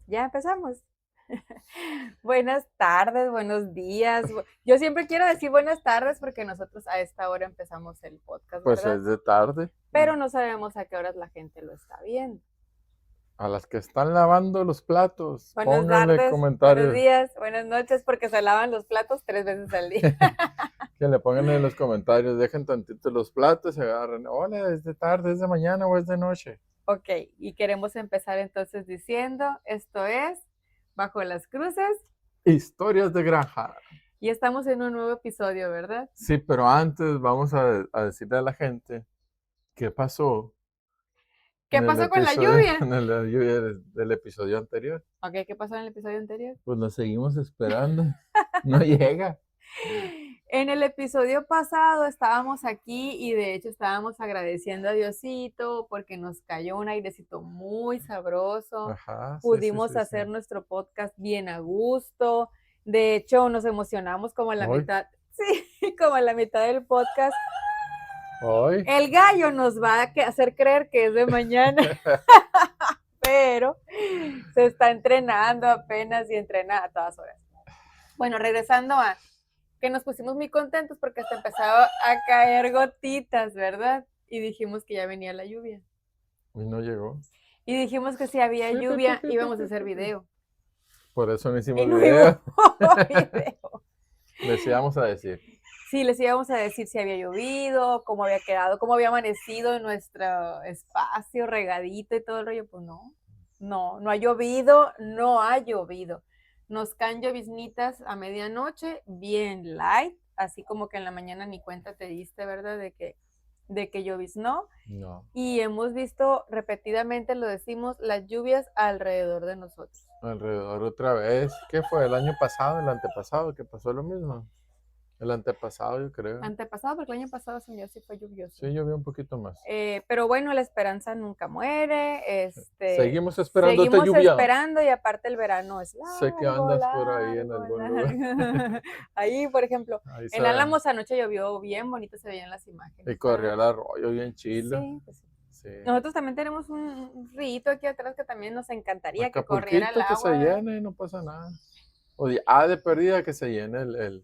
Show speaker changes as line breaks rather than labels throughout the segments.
Ya empezamos. Buenas tardes, buenos días. Yo siempre quiero decir buenas tardes porque nosotros a esta hora empezamos el podcast,
Pues
¿verdad?
es de tarde.
Pero no sabemos a qué horas la gente lo está viendo.
A las que están lavando los platos,
Buenas
pónganle
tardes, buenos
comentarios.
días, buenas noches, porque se lavan los platos 3 veces al día.
Que le pongan en los comentarios, dejen tantito los platos y agarren. Hola, ¿es de tarde, es de mañana o es de noche?
Ok, y queremos empezar entonces diciendo, esto es Bajo las Cruces
Historias de granja.
y estamos en un nuevo episodio, ¿verdad?
Sí, pero antes vamos a decirle a la gente qué pasó
¿Qué
en el
pasó con la
episodio,
lluvia?
en la lluvia del episodio anterior.
Ok, ¿qué pasó en el episodio anterior?
Pues lo seguimos esperando. No llega.
En el episodio pasado estábamos aquí y de hecho estábamos agradeciendo a Diosito porque nos cayó un airecito muy sabroso.
Ajá, sí, sí,
Pudimos
sí, sí.
hacer nuestro podcast bien a gusto. De hecho, nos emocionamos como a la
Hoy,
mitad, sí, como a la mitad del podcast.
hoy.
El gallo nos va a hacer creer que es de mañana, pero se está entrenando apenas y entrena a todas horas. Bueno, regresando a que nos pusimos muy contentos porque hasta empezaba a caer gotitas, ¿verdad? Y dijimos que ya venía la lluvia.
Y no llegó.
Y dijimos que si había lluvia íbamos a hacer video.
Por eso no
Y
hicimos
no hubo
video.
video.
Les íbamos a decir.
Sí, les íbamos a decir si había llovido, cómo había quedado, cómo había amanecido en nuestro espacio regadito y todo el rollo. Pues no ha llovido, no ha llovido. Nos caen lloviznitas a medianoche, bien light, así como que en la mañana ni cuenta te diste, ¿verdad? De que lloviznó.
No.
Y hemos visto repetidamente, lo decimos, las lluvias alrededor de nosotros.
Alrededor otra vez. ¿Qué fue? ¿El año pasado? ¿El antepasado? ¿Que pasó lo mismo? El antepasado, yo creo.
Antepasado, porque el año pasado se me sí fue lluvioso.
Sí, llovió un poquito más.
Pero bueno, la esperanza nunca muere.
Seguimos esperando esta
Seguimos
lluvia.
esperando y aparte el verano es
Sé que
largo,
andas por ahí en
largo,
algún lugar.
largo. Ahí, por ejemplo,
Ahí
en
se
Álamos anoche llovió bien bonito, se veían las imágenes.
y corrió el arroyo bien chilo.
Sí, pues sí.
Sí.
Nosotros también tenemos un río aquí atrás que también nos encantaría que corriera el
Acapulquito que se
agua.
llene y no pasa nada. O de perdida que se llene el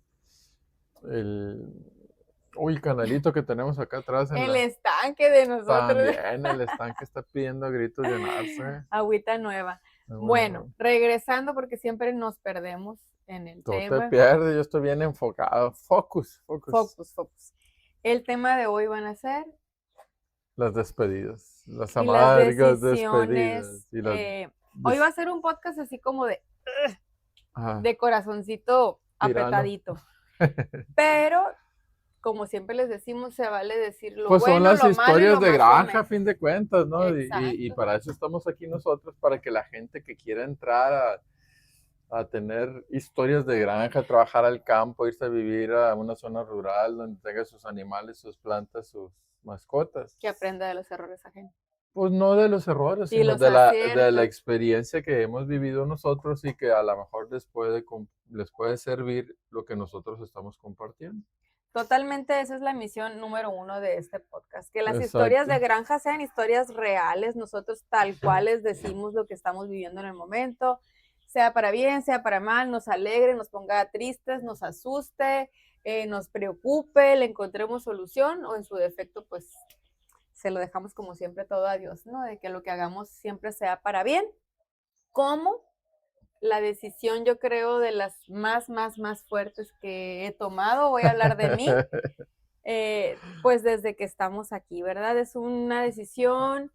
uy, canalito que tenemos acá atrás en
El
la.
estanque de nosotros.
También el estanque está pidiendo a gritos llenarse.
Agüita nueva. Bueno,
Bueno,
regresando porque siempre nos perdemos en el
tú te
tema.
pierdes, yo estoy bien enfocado. Focus, focus.
Focus, focus. El tema de hoy van a ser
Las despedidas, las
y las
amargas
decisiones.
despedidas. Y
Hoy va a ser un podcast así como
ajá,
de corazoncito
tirando.
apretadito. Pero, como siempre les decimos, se vale decir lo
Pues son
bueno,
las
lo malo y
historias
lo
de
más o
granja, a
menos.
fin de cuentas, ¿no? Y
Exacto.
para eso estamos aquí nosotros, para que la gente que quiera entrar a tener historias de granja, trabajar al campo, irse a vivir a una zona rural donde tenga sus animales, sus plantas, sus mascotas.
Que aprenda de los errores ajenos.
Pues no de los errores,
Y
sino
los
de la
aciertos.
experiencia que hemos vivido nosotros y que a lo mejor les puede servir lo que nosotros estamos compartiendo.
Totalmente, esa es la misión número 1 de este podcast, que las historias
Exacto.
de granja sean historias reales, nosotros tal cual les decimos lo que estamos viviendo en el momento, sea para bien, sea para mal, nos alegre, nos ponga tristes, nos asuste, nos preocupe, le encontremos solución o en su defecto pues se lo dejamos como siempre todo a Dios, ¿no? De que lo que hagamos siempre sea para bien. ¿Cómo? La decisión, yo creo, de las más fuertes que he tomado, voy a hablar de mí, pues desde que estamos aquí, ¿verdad? Es una decisión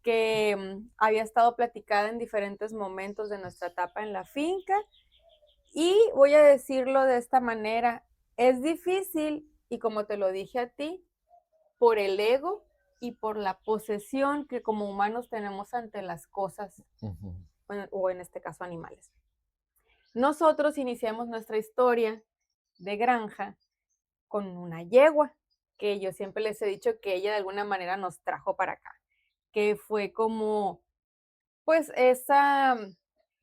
que había estado platicada en diferentes momentos de nuestra etapa en la finca y voy a decirlo de esta manera, es difícil y como te lo dije a ti, por el ego y por la posesión que como humanos tenemos ante las cosas
Ujú.
o en este caso animales. Nosotros iniciamos nuestra historia de granja con una yegua, que yo siempre les he dicho que ella de alguna manera nos trajo para acá, que fue como, pues esa,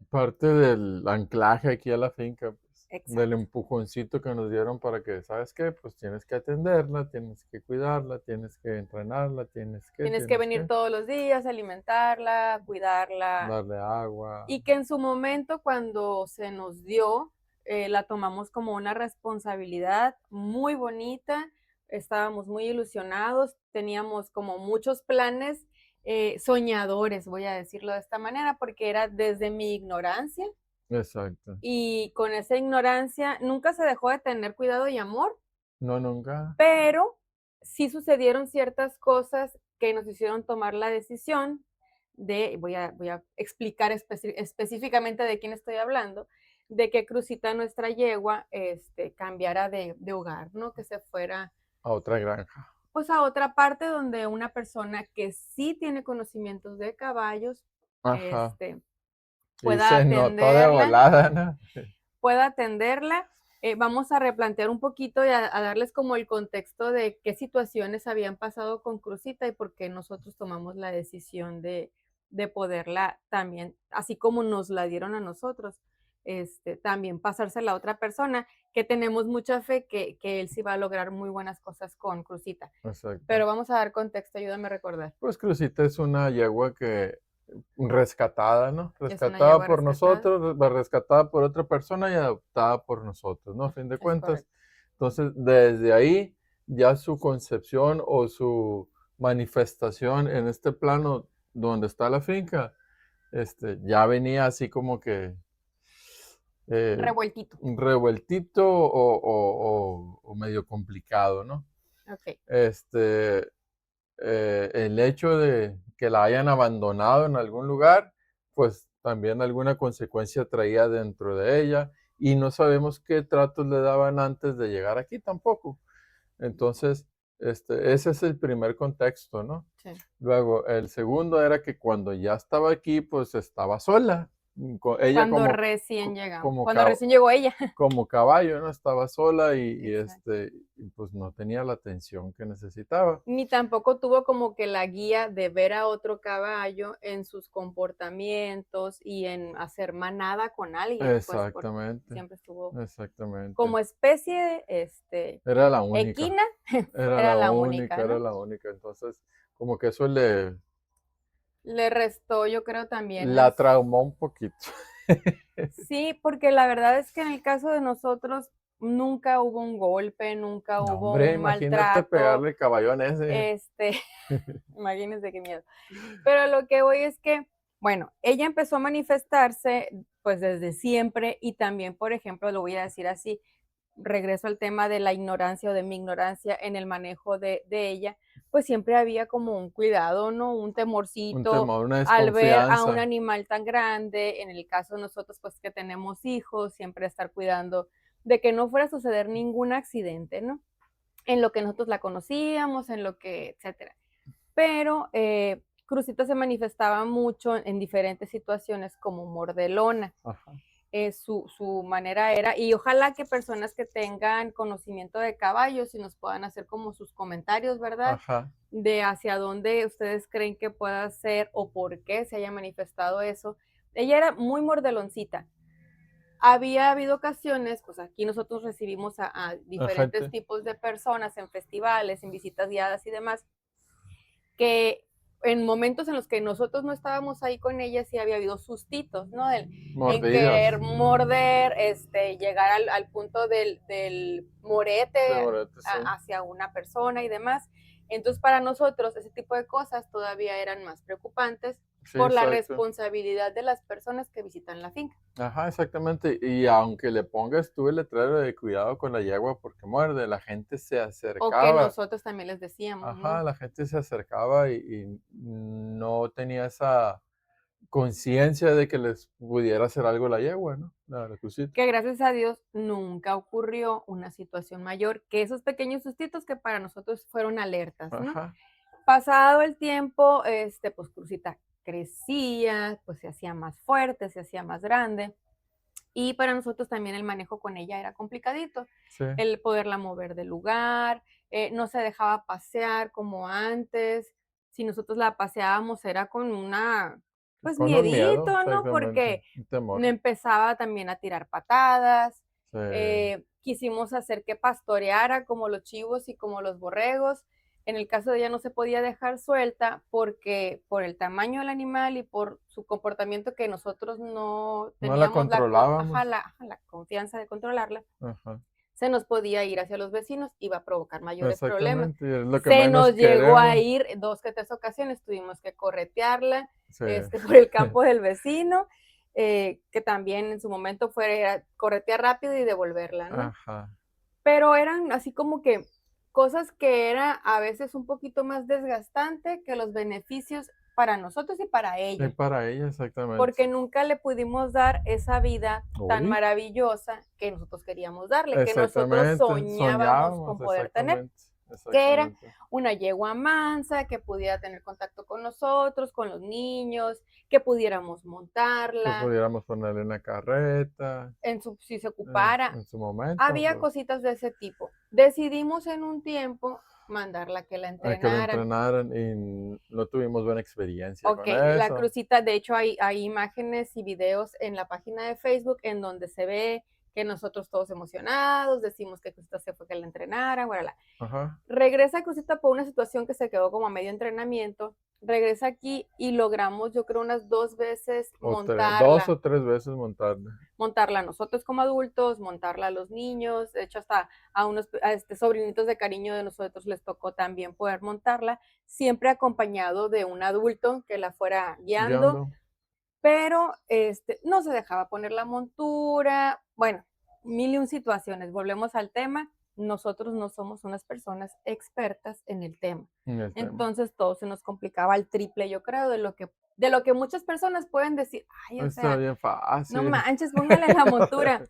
Parte del anclaje aquí a la finca, pues. del
Exacto.
empujoncito que nos dieron para que, ¿sabes qué? Pues tienes que atenderla, tienes que cuidarla, tienes que entrenarla,
Tienes que
tienes
venir
que
todos los días, alimentarla, cuidarla,
darle agua.
y que en su momento cuando se nos dio, la tomamos como una responsabilidad muy bonita, estábamos muy ilusionados, teníamos como muchos planes soñadores, voy a decirlo de esta manera, porque era desde mi ignorancia
Exacto.
y con esa ignorancia nunca se dejó de tener cuidado y amor,
No, nunca.
pero sí sucedieron ciertas cosas que nos hicieron tomar la decisión de, voy a explicar específicamente de quién estoy hablando, de que Crucita, nuestra yegua, cambiara de hogar, ¿no? Que se fuera
A otra granja.
pues a otra parte donde una persona que sí tiene conocimientos de caballos,
Ajá.
este,
Y
pueda
se notó de
atenderla,
volada, ¿no?
pueda atenderla. Vamos a replantear un poquito y a darles como el contexto de qué situaciones habían pasado con Crucita y por qué nosotros tomamos la decisión de poderla también, así como nos la dieron a nosotros, también pasársela a otra persona, que tenemos mucha fe que él sí va a lograr muy buenas cosas con Crucita.
Exacto.
Pero vamos a dar contexto, ayúdame a recordar.
Pues Crucita es una yegua que rescatada, ¿no?
Es una
Rescatada
yegua
por
rescatada,
nosotros, rescatada por otra persona y adoptada por nosotros, ¿no? A fin de
es
cuentas.
correcto.
Entonces, desde ahí, ya su concepción o su manifestación en este plano donde está la finca, ya venía así como que eh,
Revueltito.
un revueltito o medio complicado, ¿no?
Ok.
Este, el hecho de que la hayan abandonado en algún lugar, pues también alguna consecuencia traía dentro de ella y no sabemos qué tratos le daban antes de llegar aquí tampoco. Entonces, ese es el primer contexto, ¿no?
Sí.
Luego, el segundo era que cuando ya estaba aquí, pues estaba sola. Ella
Cuando recién llegamos,
como,
cuando recién llegó ella.
como caballo, ¿no? Estaba sola
Exacto.
y pues no tenía la atención que necesitaba.
Ni tampoco tuvo como que la guía de ver a otro caballo en sus comportamientos y en hacer manada con alguien, pues porque
Exactamente,
siempre estuvo
exactamente.
como especie,
Era la única,
equina, era la
era
única, ¿no?
la única. Entonces, como que eso le
Le restó, yo creo, también
la traumó un poquito.
sí, porque la verdad es que en el caso de nosotros nunca hubo un golpe, nunca
No,
hubo
hombre,
un
imagínate
maltrato,
pegarle el caballón ese.
este, imagínense qué miedo. Pero lo que voy es que, bueno, ella empezó a manifestarse pues desde siempre y también, por ejemplo, lo voy a decir así, regreso al tema de la ignorancia o de mi ignorancia en el manejo de ella, pues siempre había como un cuidado, ¿no? Un
Un
temorcito
temor, una
al ver a un
desconfianza.
animal tan grande, en el caso de nosotros, pues que tenemos hijos, siempre estar cuidando de que no fuera a suceder ningún accidente, ¿no? En lo que nosotros la conocíamos, en lo que, etcétera. Pero Crucita se manifestaba mucho en diferentes situaciones como mordelona.
Ajá,
Su manera era, y ojalá que personas que tengan conocimiento de caballos y nos puedan hacer como sus comentarios, ¿verdad?
ajá.
De hacia dónde ustedes creen que pueda ser o por qué se haya manifestado eso. Ella era muy mordeloncita. Había habido ocasiones, pues aquí nosotros recibimos a
La
diferentes
gente,
tipos de personas en festivales, en visitas guiadas y demás, que en momentos en los que nosotros no estábamos ahí con ella, sí había habido sustitos, ¿no? En
mordidas.
querer morder, llegar al punto del morete
De morete, sí.
hacia una persona y demás. Entonces, para nosotros, ese tipo de cosas todavía eran más preocupantes
Sí,
por la
exacto.
responsabilidad de las personas que visitan la finca.
Ajá, exactamente. Y aunque le pongas tú el letrero de cuidado con la yegua porque muerde, la gente se
O que
acercaba.
nosotros también les decíamos,
Ajá,
¿no?
la gente se acercaba y no tenía esa conciencia de que les pudiera hacer algo la yegua, ¿no? La crucita.
Que gracias a Dios nunca ocurrió una situación mayor que esos pequeños sustitos que para nosotros fueron alertas, ¿no?
Ajá,
Pasado el tiempo, pues Crucita crecía, pues se hacía más fuerte, se hacía más grande y para nosotros también el manejo con ella era complicadito,
sí.
el poderla mover del lugar, no se dejaba pasear como antes, si nosotros la paseábamos era con una, pues
Con un miedo,
miedito, ¿no?
exactamente,
Porque
un temor.
empezaba también a tirar patadas,
Sí.
Quisimos hacer que pastoreara como los chivos y como los borregos. En el caso de ella no se podía dejar suelta porque por el tamaño del animal y por su comportamiento que nosotros no
No la
teníamos
controlábamos.
la confianza de controlarla,
Ajá.
se nos podía ir hacia los vecinos, iba a provocar mayores problemas.
Exactamente, es lo que
Se
menos
nos llegó a
queremos.
ir 2 que 3 ocasiones, tuvimos que corretearla
Sí.
por el campo del vecino, que también en su momento fue corretear rápido y devolverla, ¿no?
Ajá.
Pero eran así como que cosas que era a veces un poquito más desgastante que los beneficios para nosotros y para
Y
ella,
para ella, exactamente.
porque nunca le pudimos dar esa vida tan
Uy,
maravillosa que nosotros queríamos darle, que nosotros
exactamente,
soñábamos con
soñábamos,
poder tener,
exactamente,
que era
exactamente.
una yegua mansa, que pudiera tener contacto con nosotros, con los niños, que pudiéramos
Que
montarla,
pudiéramos ponerle una carreta
si se ocupara.
en su momento,
Había
pues,
cositas de ese tipo. Decidimos en un tiempo mandarla a que la
a que la
entrenaran.
entrenaran y no tuvimos buena experiencia
Ok,
con
la
eso.
crucita, de hecho hay imágenes y videos en la página de Facebook en donde se ve que nosotros todos emocionados, decimos que Crucita se fue que la entrenaran, voilà.
Ajá.
Regresa Crucita por una situación que se quedó como a medio entrenamiento, regresa aquí y logramos yo creo unas 2 veces
O dos
montarla.
o tres veces montarla.
Montarla nosotros como adultos, montarla a los niños, de hecho hasta a unos sobrinitos de cariño de nosotros les tocó también poder montarla, siempre acompañado de un adulto que la fuera guiando,
Guiando.
pero no se dejaba poner la montura, bueno, mil y un situaciones, volvemos al tema, nosotros no somos unas personas expertas en el tema,
En el tema.
entonces todo se nos complicaba al triple, yo creo, de lo que muchas personas pueden decir, ay, o
Está
sea,
bien
no
fácil.
manches, póngale la montura.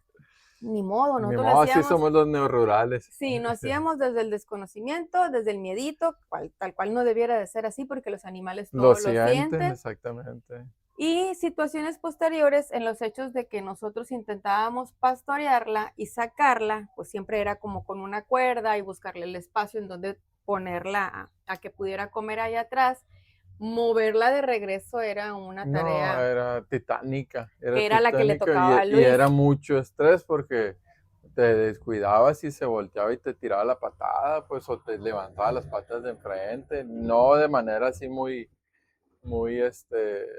Ni modo,
Ni
nosotros lo
modo, así
hacíamos,
somos los neorurales.
sí, lo hacíamos desde el desconocimiento, desde el miedito, tal cual no debiera de ser así porque los animales
Lo
todo lo
sienten,
sienten.
exactamente.
Y situaciones posteriores en los hechos de que nosotros intentábamos pastorearla y sacarla, pues siempre era como con una cuerda y buscarle el espacio en donde ponerla a que pudiera comer ahí atrás. Moverla de regreso era una
No,
tarea
era
que era la que le
titánica
tocaba a
y
Luis.
era mucho estrés porque te descuidabas y se volteaba y te tiraba la patada, pues, o te levantaba las patas de enfrente, no de manera así muy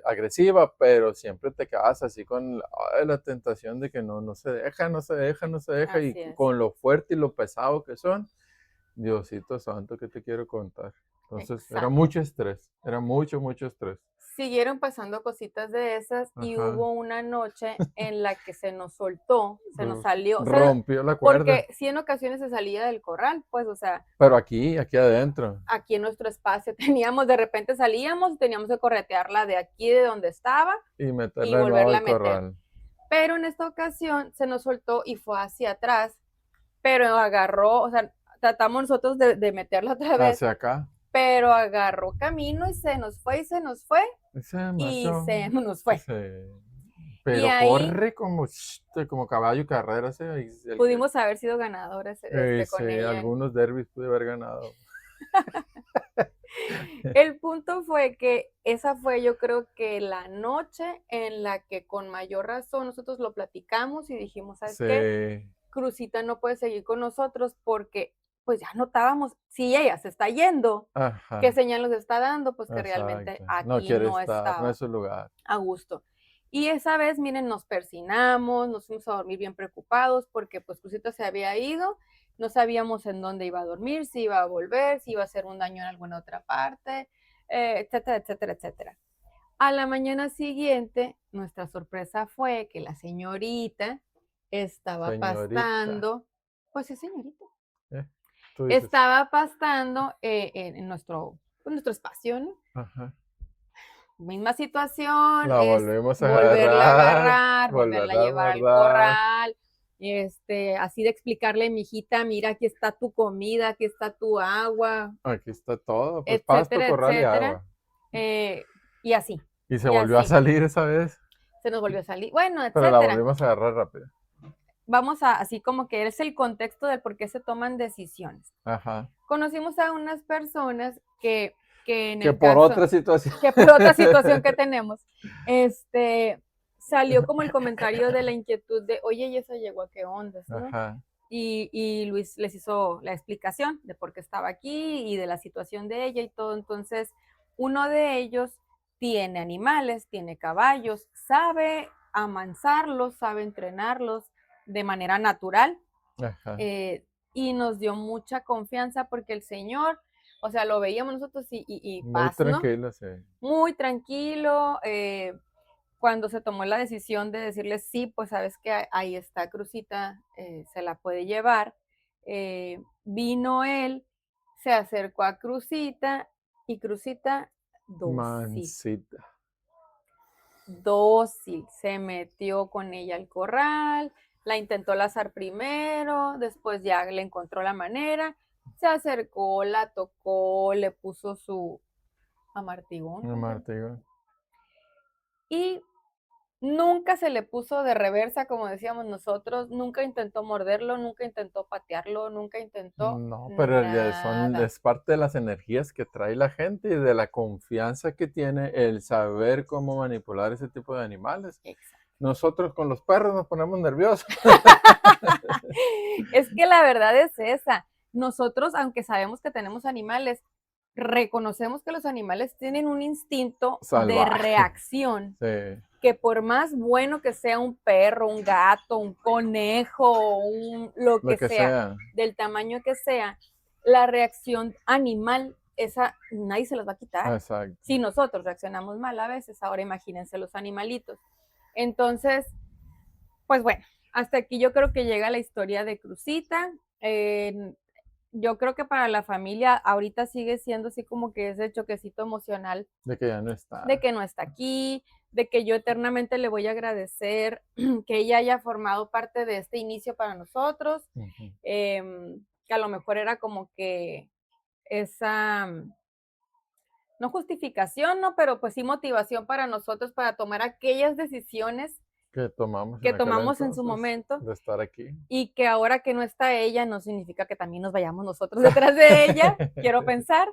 agresiva, pero siempre te quedabas así con la tentación de que no se deja, no se deja, no se deja, y
Así es,
con lo fuerte y lo pesado que son, Diosito santo, ¿qué te quiero contar? Entonces, era
exacto.
mucho estrés, era mucho, mucho estrés.
Siguieron pasando cositas de esas y
Ajá.
hubo una noche en la que se nos soltó, se nos salió,
Rompió la cuerda,
porque sí en ocasiones se salía del corral, pues, o sea,
pero aquí adentro,
aquí en nuestro espacio teníamos, de repente salíamos, teníamos que corretearla de aquí, de donde estaba,
y
y
meterla de nuevo
volverla
al
a meter.
corral.
Pero en esta ocasión se nos soltó y fue hacia atrás, pero agarró, o sea, tratamos nosotros de meterla otra vez,
Hacia acá.
pero agarró camino y se nos fue y se nos fue
Se
y
marchó.
se nos fue. Y
Pero
ahí
corre como caballo carrera.
pudimos haber sido ganadores con ella.
Algunos derbis pude haber ganado.
El punto fue que esa fue yo creo que la noche en la que con mayor razón nosotros lo platicamos y dijimos, ¿sabes qué?
Sí,
Crucita no puede seguir con nosotros porque pues ya notábamos, si ella se está yendo, qué
ajá,
señal nos está dando, pues que realmente
exacto. No
aquí
quiere
no
estar, no es
estaba
su lugar.
a gusto. Y esa vez, miren, nos persinamos, nos fuimos a dormir bien preocupados porque pues Crucita se había ido, no sabíamos en dónde iba a dormir, si iba a volver, si iba a hacer un daño en alguna otra parte, etcétera, etcétera, etcétera. A la mañana siguiente, nuestra sorpresa fue que la señorita estaba
Señorita.
pastando, pues sí, señorita,
¿Eh? Tú dices,
estaba pastando en nuestro espacio, ¿no?
ajá.
Misma situación,
La
es
volvemos a
volverla a
agarrar,
agarrar, volverla a
volverla a
llevar al
guardar.
corral, así de explicarle, mijita, mira, aquí está tu comida, aquí está tu agua,
Aquí está todo, pues pasto,
etcétera,
corral y
etcétera.
agua.
Y así,
Y se
y
volvió a
así.
salir esa vez,
Se nos volvió a salir, bueno,
pero la
etcétera.
volvimos a agarrar rápido.
Vamos a, así como que es el contexto del por qué se toman decisiones.
Ajá.
Conocimos a unas personas que en
Que
el
por
caso,
otra situación.
que por otra situación que tenemos, salió como el comentario de la inquietud de, oye, ¿y esa yegua qué onda, no?
Ajá.
Y Luis les hizo la explicación de por qué estaba aquí y de la situación de ella y todo. Entonces, uno de ellos tiene animales, tiene caballos, sabe amansarlos, sabe entrenarlos de manera natural,
Ajá.
y nos dio mucha confianza porque el señor, o sea, lo veíamos nosotros y
Muy
paz, ¿no?
tranquilo, sí.
Muy tranquilo. Cuando se tomó la decisión de decirle sí, pues sabes que ahí está Crucita, se la puede llevar. Vino él, se acercó a Crucita y Crucita dócil,
Mansita.
dócil, se metió con ella al corral, la intentó lazar primero, después ya le encontró la manera, se acercó, la tocó, le puso su amartigón,
Un
compadre,
martillo.
y nunca se le puso de reversa, como decíamos nosotros, nunca intentó morderlo, nunca intentó patearlo, nunca intentó
No, pero
nada.
es parte de las energías que trae la gente y de la confianza que tiene el saber cómo manipular ese tipo de animales.
Exacto.
Nosotros con los perros nos ponemos nerviosos.
Es que la verdad es esa. Nosotros, aunque sabemos que tenemos animales, reconocemos que los animales tienen un instinto de
Salvaje.
reacción
Sí,
que por más bueno que sea un perro, un gato, un conejo, lo
lo
que
que
sea,
sea.
del tamaño que sea, la reacción animal, esa nadie se las va a quitar.
Exacto.
Si nosotros reaccionamos mal a veces, ahora imagínense los animalitos. Entonces, pues bueno, hasta aquí yo creo que llega la historia de Crucita. Yo creo que para la familia ahorita sigue siendo así como que ese choquecito emocional
De que ya no
de
está.
que no está aquí, de que yo eternamente le voy a agradecer que ella haya formado parte de este inicio para nosotros,
Ujú.
que a lo mejor era como que esa, no justificación, ¿no? Pero pues sí motivación para nosotros para tomar aquellas decisiones
Que tomamos
que
en aquel
tomamos en su
entonces
momento
de estar aquí.
y que ahora que no está ella no significa que también nos vayamos nosotros detrás de ella, quiero pensar.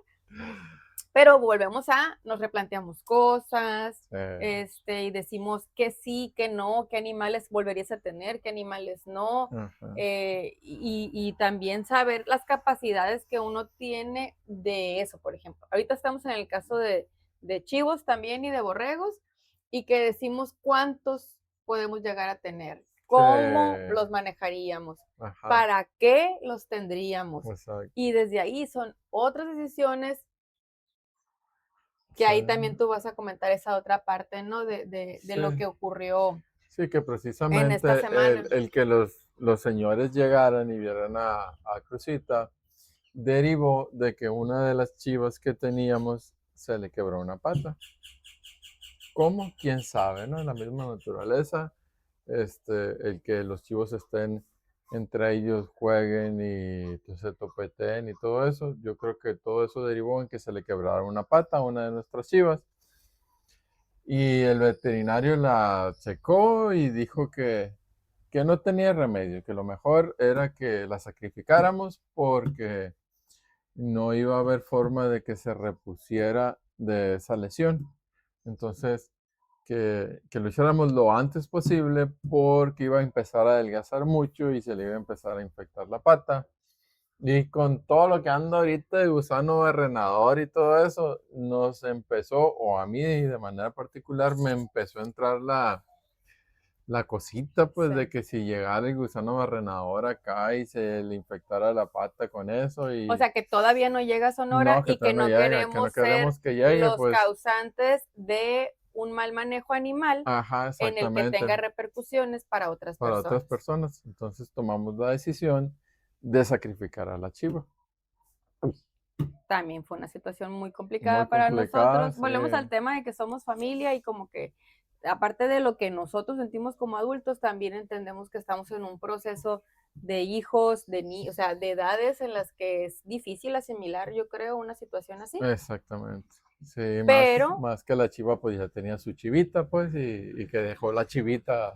Pero volvemos nos replanteamos cosas, y decimos que sí, que no, qué animales volverías a tener, qué animales no,
Ajá.
y también saber las capacidades que uno tiene de eso, por ejemplo. Ahorita estamos en el caso de chivos también y de borregos, y que decimos cuántos podemos llegar a tener,
Sí.
cómo los manejaríamos,
Ajá.
para qué los tendríamos.
Exacto.
Y desde ahí son otras decisiones que
Sí.
ahí también tú vas a comentar esa otra parte, ¿no? De lo
Sí.
que ocurrió
Sí, que
en esta
precisamente
semana.
el que los señores llegaran y vieran a Crucita derivó de que una de las chivas que teníamos se le quebró una pata. ¿Cómo? ¿Quién sabe, no? La misma naturaleza, el que los chivos estén entre ellos, jueguen y pues, se topeteen y todo eso, yo creo que todo eso derivó en que se le quebrara una pata a una de nuestras chivas. Y el veterinario la checó y dijo que no tenía remedio, que lo mejor era que la sacrificáramos porque no iba a haber forma de que se repusiera de esa lesión. Entonces, que lo hiciéramos lo antes posible porque iba a empezar a adelgazar mucho y se le iba a empezar a infectar la pata. Y con todo lo que anda ahorita de gusano barrenador y todo eso, nos empezó, o a mí de manera particular, me empezó a entrar la cosita, pues, de
Sí.
que si llegara el gusano barrenador acá y se le infectara la pata con eso
O
y
sea, que todavía no llega a Sonora
no, que
y que
todavía no
no
llega, que no
queremos ser
queremos que llegue,
los
pues,
causantes de un mal manejo animal
ajá,
en el que
exactamente,
tenga repercusiones para otras
para otras
personas.
personas. Entonces tomamos la decisión de sacrificar a la chiva.
También fue una situación muy
Muy
complicada para
complicada,
nosotros.
sí.
Volvemos al tema de que somos familia y como que aparte de lo que nosotros sentimos como adultos, también entendemos que estamos en un proceso de hijos, de niños, o sea, de edades en las que es difícil asimilar, yo creo, una situación así.
Exactamente. Sí,
Pero
más que la chiva, pues ya tenía su chivita, pues, y que dejó la chivita,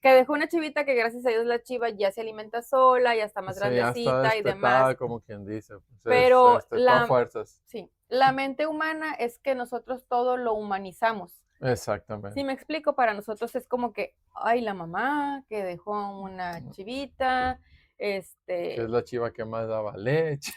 que dejó una chivita que gracias a Dios la chiva ya se alimenta sola, ya está más
sí, ya está
grandecita y demás,
destetada, como quien dice, pues, se
pero
destetó a fuerzas.
sí, la mente humana es que nosotros todo lo humanizamos.
Exactamente.
Si me explico, para nosotros es como que, ay, la mamá que dejó una chivita,
Que es
este,
la chiva que más daba leche.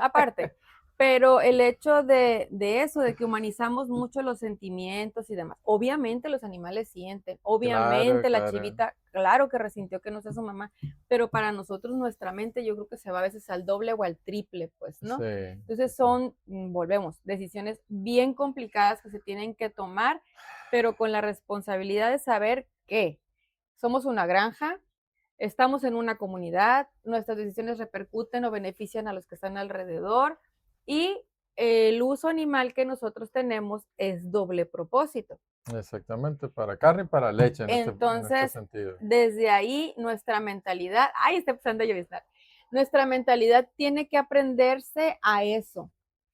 aparte, pero el hecho de eso, de que humanizamos mucho los sentimientos y demás, obviamente los animales sienten,
Claro,
obviamente la
claro.
chivita, claro que resintió que no sea su mamá, pero para nosotros nuestra mente yo creo que se va a veces al doble o al triple, pues,
Sí,
¿no?
sí,
Entonces
sí.
son, volvemos, decisiones bien complicadas que se tienen que tomar, pero con la responsabilidad de saber que somos una granja, estamos en una comunidad, nuestras decisiones repercuten o benefician a los que están alrededor y el uso animal que nosotros tenemos es doble propósito.
Exactamente, para carne y para leche en este
Entonces,
sentido.
desde ahí nuestra mentalidad, ay, está empezando a lloviznar, nuestra mentalidad tiene que aprenderse a eso,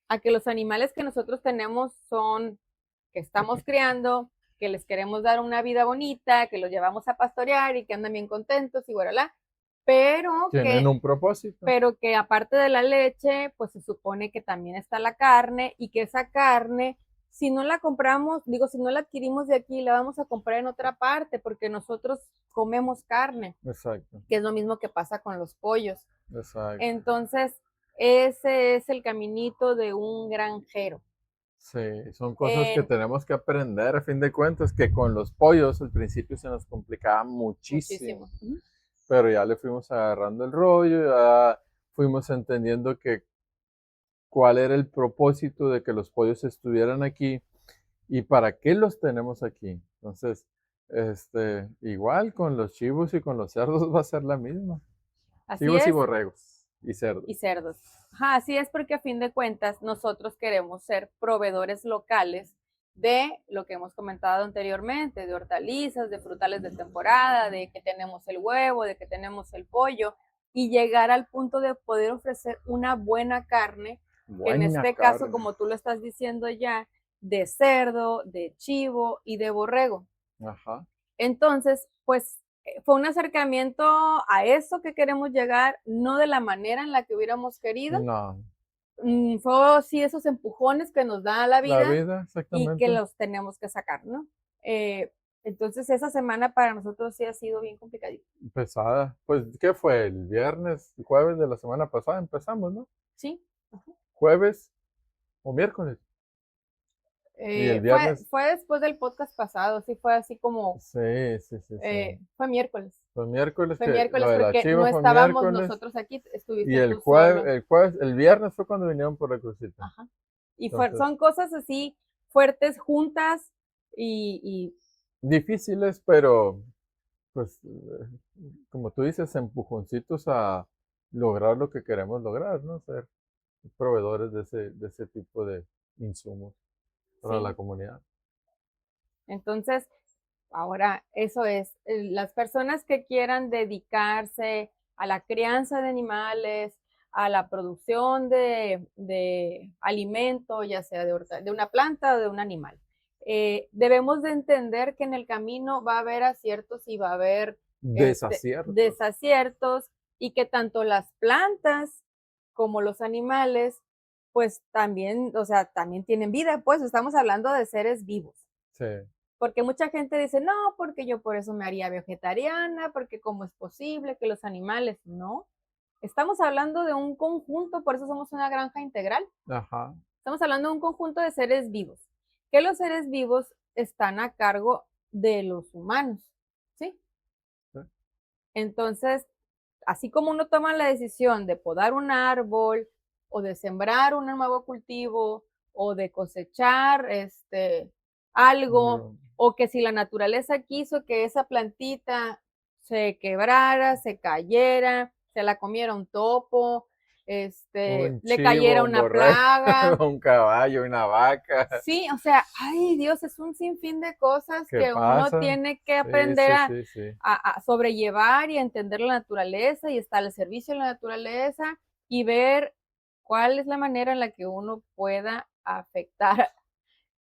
a que los animales que nosotros tenemos son, que estamos criando, que les queremos dar una vida bonita, que los llevamos a pastorear y que andan bien contentos y voilà, pero
Tienen
que,
un propósito.
pero que aparte de la leche, pues se supone que también está la carne y que esa carne si no la compramos, digo, si no la adquirimos de aquí, la vamos a comprar en otra parte, porque nosotros comemos carne,
Exacto,
que es lo mismo que pasa con los pollos.
exacto.
Entonces, ese es el caminito de un granjero.
Sí, son cosas que
En,
tenemos que aprender a fin de cuentas, que con los pollos al principio se nos complicaba muchísimo,
muchísimo. Uh -huh.
pero ya le fuimos agarrando el rollo, ya fuimos entendiendo que cuál era el propósito de que los pollos estuvieran aquí y para qué los tenemos aquí. Entonces, igual con los chivos y con los cerdos va a ser la misma.
Así
Chivos y
es,
borregos y cerdos.
y cerdos. Ajá, así es porque a fin de cuentas nosotros queremos ser proveedores locales de lo que hemos comentado anteriormente, de hortalizas, de frutales de temporada, de que tenemos el huevo, de que tenemos el pollo, y llegar al punto de poder ofrecer una buena carne, que en
Buena
este caso,
carne.
como tú lo estás diciendo ya, de cerdo, de chivo y de borrego.
Ajá.
Entonces, pues fue un acercamiento a eso que queremos llegar, no de la manera en la que hubiéramos querido.
No,
Fue sí esos empujones que nos da la
la
vida
vida,
y que
exactamente.
los tenemos que sacar, ¿no? Entonces, esa semana para nosotros sí ha sido bien complicadita.
Pesada. Pues, ¿qué fue? El viernes, jueves de la semana pasada empezamos, ¿no?
Sí. Ajá.
Jueves o miércoles. Y el viernes,
Fue después del podcast pasado, sí fue así como,
sí, sí, sí, sí.
fue miércoles.
Fue miércoles
Fue
que lo
miércoles
de la
porque
chiva
no
fue
estábamos
miércoles.
nosotros aquí,
Y
estuviste tú solo.
el viernes fue cuando vinieron por la crucita.
Ajá. Y
Entonces,
son cosas así fuertes juntas y
difíciles, pero pues, como tú dices, empujoncitos a lograr lo que queremos lograr, ¿no? Ser proveedores de ese tipo de insumos para la
sí.
comunidad.
Entonces, ahora eso es, las personas que quieran dedicarse a la crianza de animales, a la producción de alimento, ya sea de una planta o de un animal. Debemos de entender que en el camino va a haber aciertos y va a haber
Desaciertos.
desaciertos y que tanto las plantas como los animales, pues también, o sea, también tienen vida, pues estamos hablando de seres vivos.
Sí,
Porque mucha gente dice, no, porque yo por eso me haría vegetariana, porque cómo es posible que los animales, no. Estamos hablando de un conjunto, por eso somos una granja integral.
ajá,
Estamos hablando de un conjunto de seres vivos, que los seres vivos están a cargo de los humanos, ¿sí?
sí,
Entonces, así como uno toma la decisión de podar un árbol o de sembrar un nuevo cultivo o de cosechar algo,
algo,
o que si la naturaleza quiso que esa plantita se quebrara, se cayera, se la comiera un topo,
un
le cayera
chivo, un
una
borrego,
plaga.
un caballo, una vaca.
Sí, o sea, ay Dios, es un sinfín de cosas
¿Qué
que uno
pasa?
tiene que
Sí,
aprender
sí, sí, sí.
a sobrellevar y a entender la naturaleza y estar al servicio de la naturaleza y ver cuál es la manera en la que uno pueda afectar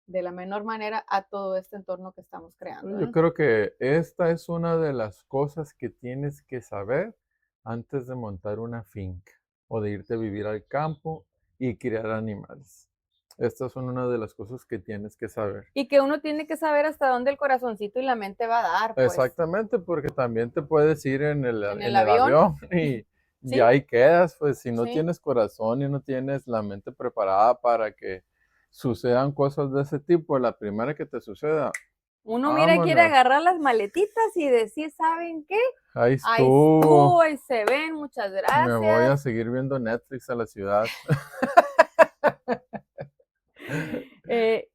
de la menor manera a todo este entorno que estamos creando,
Yo
¿no?
creo que esta es una de las cosas que tienes que saber antes de montar una finca o de irte a vivir al campo y criar animales. Estas son una de las cosas que tienes que saber.
Y que uno tiene que saber hasta dónde el corazoncito y la mente va a dar, pues,
Exactamente, porque también te puedes ir en
en el
el
avión,
avión y
sí,
ahí quedas, pues si no
sí.
tienes corazón y no tienes la mente preparada para que sucedan cosas de ese tipo, la primera que te suceda,
Uno mira, quiere
vámonos,
agarrar las maletitas y decir, ¿saben qué?
ahí
Ahí
estuvo,
estuvo, ahí se ven, muchas
me voy a
gracias.
seguir viendo Netflix a la ciudad.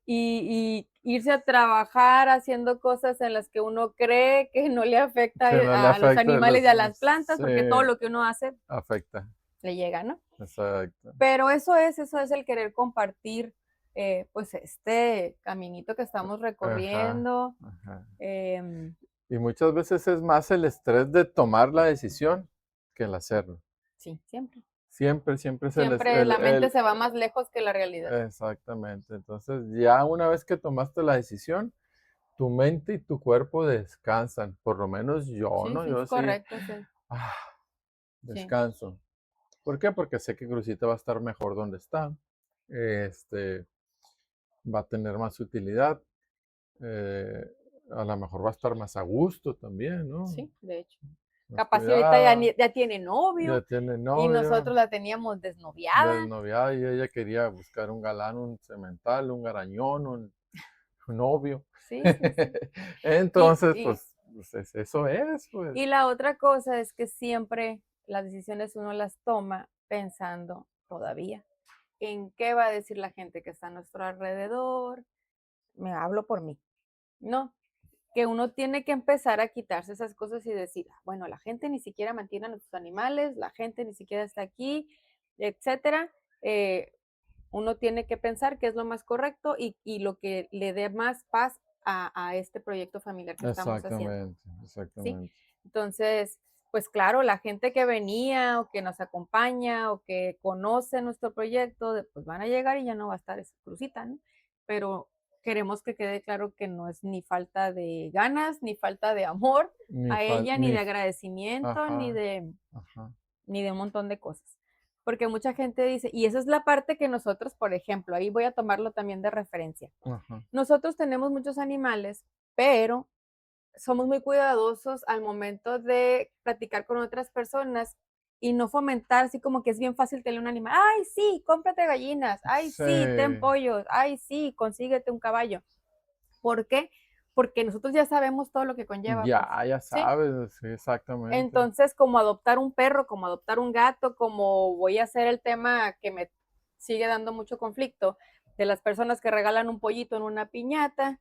Y irse a trabajar haciendo cosas en las que uno cree que no le afecta
Que no le
a los
afecta,
animales y a las plantas,
sí,
porque todo lo que uno hace
afecta,
le llega, ¿no?
exacto.
Pero eso es el querer compartir, pues, este caminito que estamos
Ajá,
recorriendo.
ajá.
em,
Y muchas veces es más el estrés de tomar la decisión que el hacerlo.
sí, siempre.
Siempre, siempre es
Siempre la mente se va más lejos que la realidad.
exactamente. Entonces, ya una vez que tomaste la decisión, tu mente y tu cuerpo descansan. Por lo menos yo,
Sí,
¿no?
sí, es
Yo sí,
correcto, sí.
ah,
Sí.
descanso. ¿Por qué? Porque sé que Crucita va a estar mejor donde está. Este, va a tener más utilidad. eh, a lo mejor va a estar más a gusto también, ¿no?
Sí, de hecho.
Más
Capaz si ahorita ya,
cuidada,
ya tiene
ya
novio
tiene
y
novio,
nosotros la teníamos desnoviada.
desnoviada y ella quería buscar un galán, un cemental, un garañón, un novio.
Sí, sí, sí. Y,
Entonces,
y,
pues eso es, pues.
y la otra cosa es que siempre las decisiones uno las toma pensando todavía en qué va a decir la gente que está a nuestro alrededor. Me hablo por mí, ¿no? Que uno tiene que empezar a quitarse esas cosas y decir, "Ah, bueno, la gente ni siquiera mantiene a nuestros animales, la gente ni siquiera está aquí, etcétera. Uno tiene que pensar qué es lo más correcto y lo que le dé más paz a este proyecto familiar que estamos haciendo,
Exactamente,
¿sí?
exactamente.
Entonces, pues claro, la gente que venía o que nos acompaña o que conoce nuestro proyecto, pues van a llegar y ya no va a estar esa crucita, ¿no? Pero queremos que quede claro que no es ni falta de ganas, ni falta de amor
Ni
a
fal
ella, ni
ni
de
f
agradecimiento,
ajá, ajá,
ni de un montón de cosas. Porque mucha gente dice, y esa es la parte que nosotros, por ejemplo, ahí voy a tomarlo también de referencia.
ajá.
Nosotros tenemos muchos animales, pero somos muy cuidadosos al momento de platicar con otras personas y no fomentar así como que es bien fácil tener un animal. Ay, sí, cómprate gallinas. Ay,
Sí,
sí, ten pollos. Ay, sí, consíguete un caballo. ¿Por qué? Porque nosotros ya sabemos todo lo que conlleva, pues,
ya
¿sí?
sabes, sí, exactamente.
Entonces, como adoptar un perro, como adoptar un gato, como voy a hacer el tema que me sigue dando mucho conflicto de las personas que regalan un pollito en una piñata,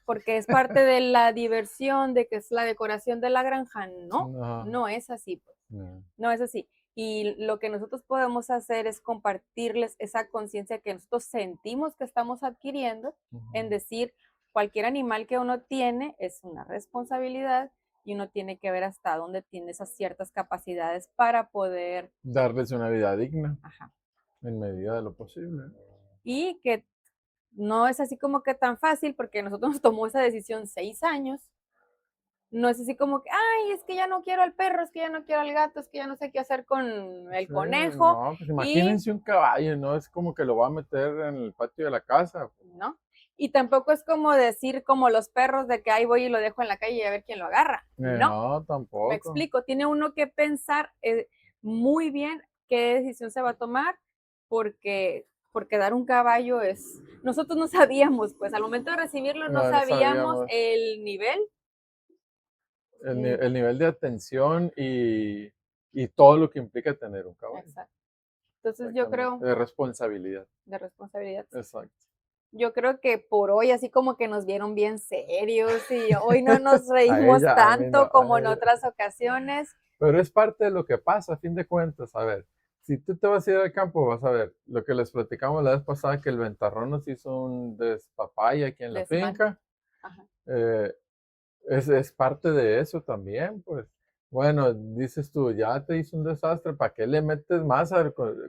porque es parte de la diversión, de que es la decoración de la granja. No,
No,
no es así, pues,
no.
no es así. Y lo que nosotros podemos hacer es compartirles esa conciencia que nosotros sentimos que estamos adquiriendo, en
Ujú.
decir, cualquier animal que uno tiene es una responsabilidad y uno tiene que ver hasta dónde tiene esas ciertas capacidades para poder,
Darles una vida digna,
ajá,
en medida de lo posible.
y que no es así como que tan fácil porque nosotros nos tomó esa decisión 6 años. No es así como que, ay, es que ya no quiero al perro, es que ya no quiero al gato, es que ya no sé qué hacer con el
Sí,
conejo.
no, pues
Y
imagínense un caballo, no es como que lo va a meter en el patio de la casa.
no. Y tampoco es como decir como los perros de que ahí voy y lo dejo en la calle y a ver quién lo agarra. No,
No,
me
tampoco.
explico. Tiene uno que pensar muy bien qué decisión se va a tomar porque dar un caballo es, nosotros no sabíamos, pues al momento de recibirlo no
No, no
sabíamos
sabíamos
el nivel.
el nivel de atención y todo lo que implica tener un caballo.
Exacto. Entonces yo
Exactamente.
creo,
De responsabilidad.
de responsabilidad, sí.
Exacto.
Yo creo que por hoy así como que nos vieron bien serios y hoy no nos
A
reímos
ella, a mí no.
tanto como en otras ocasiones.
Pero es parte de lo que pasa, a fin de cuentas. A ver, si tú te vas a ir al campo, vas a ver lo que les platicamos la vez pasada, que el ventarrón nos hizo un despapaya aquí en la
Desmán.
finca.
Ajá.
eh, es parte de eso también, pues. Bueno, dices tú, ya te hizo un desastre, ¿para qué le metes más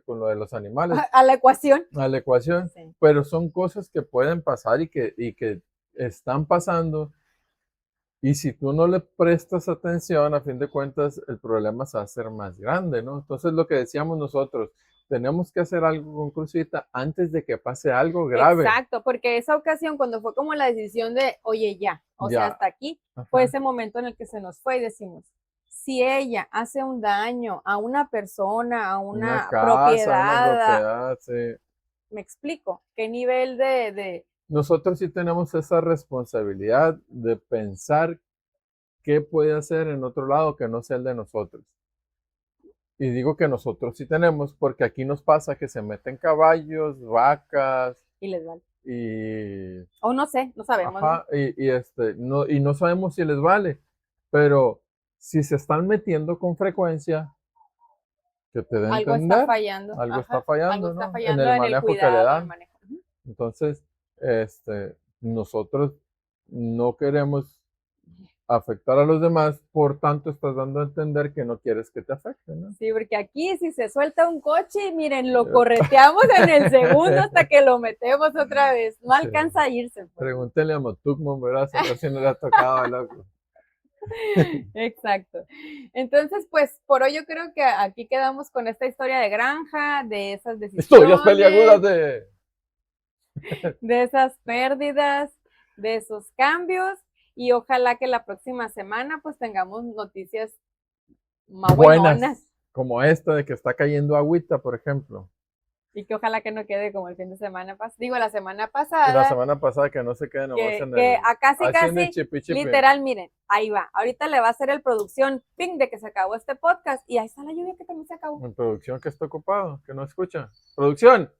con lo de los animales
A la ecuación.
a la ecuación?
Sí,
Pero son cosas que pueden pasar y que están pasando. Y si tú no le prestas atención, a fin de cuentas, el problema se va a hacer más grande, ¿no? Entonces, lo que decíamos nosotros, tenemos que hacer algo con Crucita antes de que pase algo grave.
Exacto, porque esa ocasión cuando fue como la decisión de, oye, ya, o sea,
Ya.
hasta aquí,
Ajá.
fue ese momento en el que se nos fue y decimos, si ella hace un daño a una persona, a una
casa,
propiedad,
una propiedad, sí.
me explico, qué nivel de...
Nosotros sí tenemos esa responsabilidad de pensar qué puede hacer en otro lado que no sea el de nosotros. Y digo que nosotros sí tenemos, porque aquí nos pasa que se meten caballos, vacas
Y les vale.
y...
O no sé, no sabemos.
Ajá, y no sabemos si les vale, pero si se están metiendo con frecuencia, que te den a
Algo está
entender,
fallando.
algo está
Ajá,
fallando,
algo está
¿no?
fallando
En el
en el
manejo que le
cuidado, en el
dan.
manejo. Ujú.
Entonces, nosotros no queremos afectar a los demás, por tanto estás dando a entender que no quieres que te afecten, ¿no?
Sí, porque aquí si se suelta un coche, miren, lo correteamos en el segundo hasta que lo metemos otra vez. No alcanza a irse. Pues.
Pregúntele a Moctezuma, ¿verdad? A ver si no le ha tocado, loco.
Exacto. Entonces, pues por hoy yo creo que aquí quedamos con esta historia de granja, de esas decisiones,
Historias peliagudas
de esas pérdidas, de esos cambios y ojalá que la próxima semana pues tengamos noticias más buenas.
Como esta de que está cayendo agüita, por ejemplo.
Y que ojalá que no quede como el fin de semana pasado. Digo, la semana
Y
pasada.
la semana pasada que no se quede nomás en el...
Que a casi,
chipi, chipi.
literal, miren, ahí va. Ahorita le va a hacer el producción, ping, de que se acabó este podcast. Y ahí está la lluvia que también se acabó.
En producción que está ocupado, que no escucha. ¡Producción!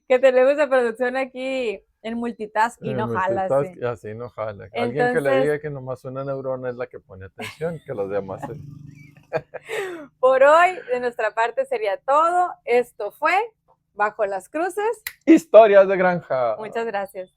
Que tenemos de producción aquí en multitask y no jala.
Multitask, así no jala. Alguien que le diga que nomás una neurona es la que pone atención, que los demás...
Por hoy, de nuestra parte sería todo. Esto fue Bajo las Cruces.
Historias de granja.
Muchas gracias.